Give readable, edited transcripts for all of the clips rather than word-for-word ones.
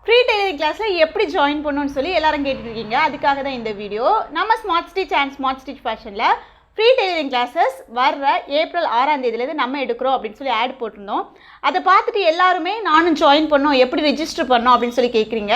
Free tailoring கிளாஸில் எப்படி join பண்ணணும்னு சொல்லி எல்லாரும் கேட்டுருக்கீங்க. அதுக்காக தான் இந்த வீடியோ. நம்ம smart stitch and smart stitch ஃபேஷனில் ஃப்ரீ டெய்லரிங் கிளாஸஸ் வர்ற ஏப்ரல் 6ஆம் தேதியிலேருந்து நம்ம எடுக்கிறோம் அப்படின்னு சொல்லி ஆட் போட்டிருந்தோம். அதை பார்த்துட்டு எல்லாருமே நானும் ஜாயின் பண்ணோம், எப்படி ரெஜிஸ்டர் பண்ணோம் அப்படின்னு சொல்லி கேட்குறீங்க.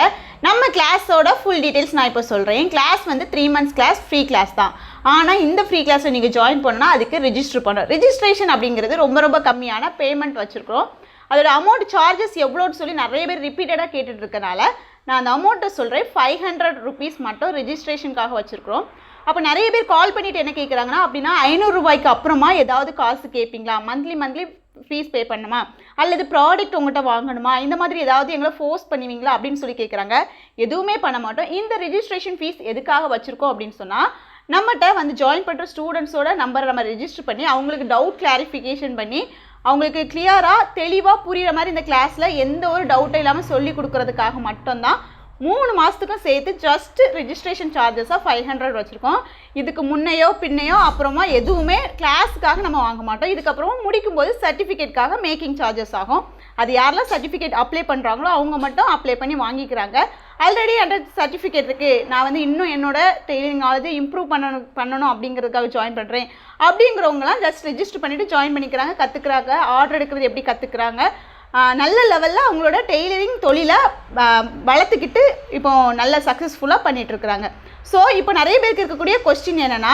நம்ம கிளாஸோட ஃபுல் டீட்டெயில்ஸ் நான் இப்போ சொல்கிறேன். கிளாஸ் வந்து 3 months கிளாஸ், ஃப்ரீ கிளாஸ் தான். ஆனால் இந்த ஃப்ரீ கிளாஸில் நீங்கள் ஜாயின் பண்ணால் அதுக்கு ரெஜிஸ்டர் பண்ணணும். ரெஜிஸ்ட்ரேஷன் அப்படிங்கிறது ரொம்ப ரொம்ப கம்மியான பேமெண்ட் வச்சுருக்கிறோம். அதோட அமௌண்ட் சார்ஜஸ் எவ்வளோன்னு சொல்லி நிறைய பேர் ரிப்பீட்டடாக கேட்டுட்டு இருக்கனால நான் அந்த அமௌண்ட்டை சொல்கிறேன். 500 rupees மட்டும் ரெஜிஸ்ட்ரேஷனுக்காக வச்சுருக்கிறோம். அப்போ நிறைய பேர் கால் பண்ணிவிட்டு என்ன கேட்குறாங்கன்னா, அப்படின்னா 500 ரூபாய்க்கு அப்புறமா ஏதாவது காசு கேட்பீங்களா, மந்த்லி ஃபீஸ் பே பண்ணுமா, அல்லது ப்ராடக்ட் உங்கள்கிட்ட வாங்கணுமா, இந்த மாதிரி ஏதாவது எங்களை ஃபோர்ஸ் பண்ணுவீங்களா அப்படின்னு சொல்லி கேட்குறாங்க. எதுவுமே பண்ண மாட்டோம். இந்த ரெஜிஸ்ட்ரேஷன் ஃபீஸ் எதுக்காக வச்சுருக்கோம் அப்படின்னு சொன்னால், நம்மகிட்ட வந்து ஜாயின் பண்ணுற ஸ்டூடெண்ட்ஸோட நம்பரை நம்ம ரெஜிஸ்டர் பண்ணி அவங்களுக்கு டவுட் கிளாரிஃபிகேஷன் பண்ணி அவங்களுக்கு கிளியராக தெளிவாக புரிகிற மாதிரி இந்த கிளாஸில் எந்த ஒரு டவுட்டும் இல்லாமல் சொல்லி கொடுக்குறதுக்காக மட்டும்தான் 3 மாதத்துக்கும் சேர்த்து ஜஸ்ட் ரெஜிஸ்ட்ரேஷன் சார்ஜஸாக 500 வச்சுருக்கோம். இதுக்கு முன்னையோ பின்னையோ அப்புறமா எதுவுமே கிளாஸுக்காக நம்ம வாங்க மாட்டோம். இதுக்கப்புறமா முடிக்கும்போது சர்டிஃபிகேட்காக மேக்கிங் சார்ஜஸ் ஆகும். அது யாரெல்லாம் சர்டிஃபிகேட் அப்ளை பண்ணுறாங்களோ அவங்க மட்டும் அப்ளை பண்ணி வாங்கிக்கிறாங்க. ஆல்ரெடி அந்த சர்டிஃபிகேட் இருக்குது, நான் வந்து இன்னும் என்னோட டெய்லரிங் நாலேஜை இம்ப்ரூவ் பண்ணணும் அப்படிங்கிறதுக்காக ஜாயின் பண்ணுறேன் அப்படிங்கிறவங்களாம் ஜஸ்ட் ரெஜிஸ்டர் பண்ணிவிட்டு ஜாயின் பண்ணிக்கிறாங்க, கற்றுக்குறாங்க, ஆர்டர் எடுக்கிறது எப்படி கற்றுக்குறாங்க, நல்ல லெவலில் அவங்களோட டெய்லரிங் தொழிலை வளர்த்துக்கிட்டு இப்போ நல்ல சக்ஸஸ்ஃபுல்லாக பண்ணிகிட்ருக்குறாங்க. ஸோ இப்போ நிறைய பேருக்கு இருக்கக்கூடிய கொஸ்டின் என்னென்னா,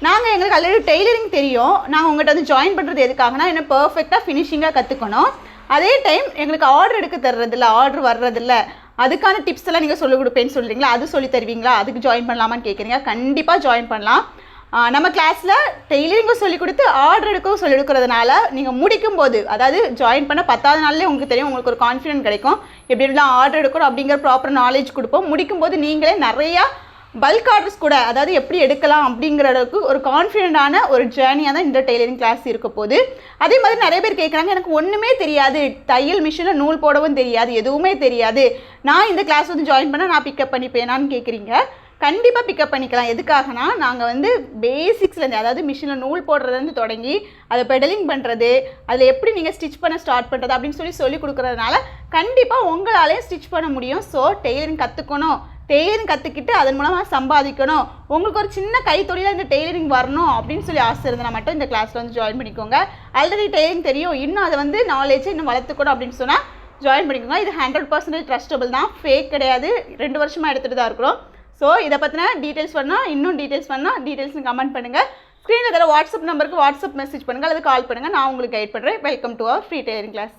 நாங்கள் எங்களுக்கு ஆல்ரெடி டெய்லரிங் தெரியும், நாங்கள் உங்கள்கிட்ட வந்து ஜாயின் பண்ணுறது எதுக்காகனா என்ன பர்ஃபெக்டாக ஃபினிஷிங்காக கற்றுக்கணும், அதே டைம் எங்களுக்கு ஆர்டர் எடுக்க தர்றதில்ல, ஆர்டர் வர்றதில்ல, அதுக்கான டிப்ஸ் எல்லாம் நீங்கள் சொல்லிக் கொடுப்பேன்னு சொல்கிறீங்களா, அது சொல்லி தருவீங்களா, அதுக்கு ஜாயின் பண்ணலாமான்னு கேட்குறீங்க. கண்டிப்பாக ஜாயின் பண்ணலாம். நம்ம கிளாஸில் டெய்லரிங்கும் சொல்லிக் கொடுத்து ஆர்டர் எடுக்கவும் சொல்லிக் கொடுக்குறதுனால நீங்கள் முடிக்கும் போது, அதாவது ஜாயின் பண்ண 10ஆவது நாள்லேயே உங்களுக்கு தெரியும், உங்களுக்கு ஒரு கான்ஃபிடென்ட் கிடைக்கும், எப்படிலாம் ஆர்டர் எடுக்கணும் அப்படிங்கிற ப்ராப்பர் நாலேஜ் கொடுப்போம். முடிக்கும்போது நீங்களே நிறையா பல்க் ஆர்டர்ஸ் கூட, அதாவது எப்படி எடுக்கலாம் அப்படிங்கிற அளவுக்கு ஒரு கான்ஃபிடென்ட்டான ஒரு ஜேர்னியாக தான் இந்த டெய்லரிங் கிளாஸ் இருக்க போது. அதே மாதிரி நிறைய பேர் கேட்குறாங்க, எனக்கு ஒன்றுமே தெரியாது, தையல் மிஷினில் நூல் போடவும் தெரியாது, எதுவுமே தெரியாது, நான் இந்த கிளாஸ் வந்து ஜாயின் பண்ணால் நான் பிக்கப் பண்ணிப்பேனான்னு கேட்குறீங்க. கண்டிப்பாக பிக்கப் பண்ணிக்கலாம். எதுக்காகனா, நாங்கள் வந்து பேசிக்ஸ்லேருந்து, அதாவது மிஷினில் நூல் போடுறதுலேருந்து தொடங்கி அதை பெடலிங் பண்ணுறது, அதில் எப்படி நீங்கள் ஸ்டிச் பண்ண ஸ்டார்ட் பண்ணுறது அப்படின்னு சொல்லி கொடுக்குறதுனால கண்டிப்பாக உங்களாலே ஸ்டிச் பண்ண முடியும். ஸோ டெய்லரிங் கற்றுக்கணும், டெய்லரிங் கற்றுக்கிட்டு அதன் மூலமாக சம்பாதிக்கணும், உங்களுக்கு ஒரு சின்ன கைத்தொழிலாக இந்த டெய்லரிங் வரணும் அப்படின்னு சொல்லி ஆசை இருந்தால் மட்டும் இந்த கிளாஸில் வந்து ஜாயின் பண்ணிக்கோங்க. ஆல்ரெடி டெய்லரிங் தெரியும், இன்னும் அதை வந்து நாலேஜை இன்னும் வளர்த்துக்கணும் அப்படின்னு சொன்னால் ஜாயின் பண்ணிக்கோங்க. இது 100% ட்ரஸ்டபிள் தான், ஃபேக் கிடையாது. 2 வருஷமாக எடுத்துகிட்டு தான் இருக்கிறோம். ஸோ இதை பற்றின டீட்டெயில்ஸ் வேணால், இன்னும் டீட்டெயில்ஸ்னு கமெண்ட் பண்ணுங்கள். ஸ்க்ரீனில் தர வாட்ஸ்அப் நம்பருக்கு வாட்ஸ்அப் மெசேஜ் பண்ணுங்கள் அல்லது கால் பண்ணுங்கள், நான் உங்களுக்கு கைட் பண்ணுறேன். Welcome to our free tailoring class.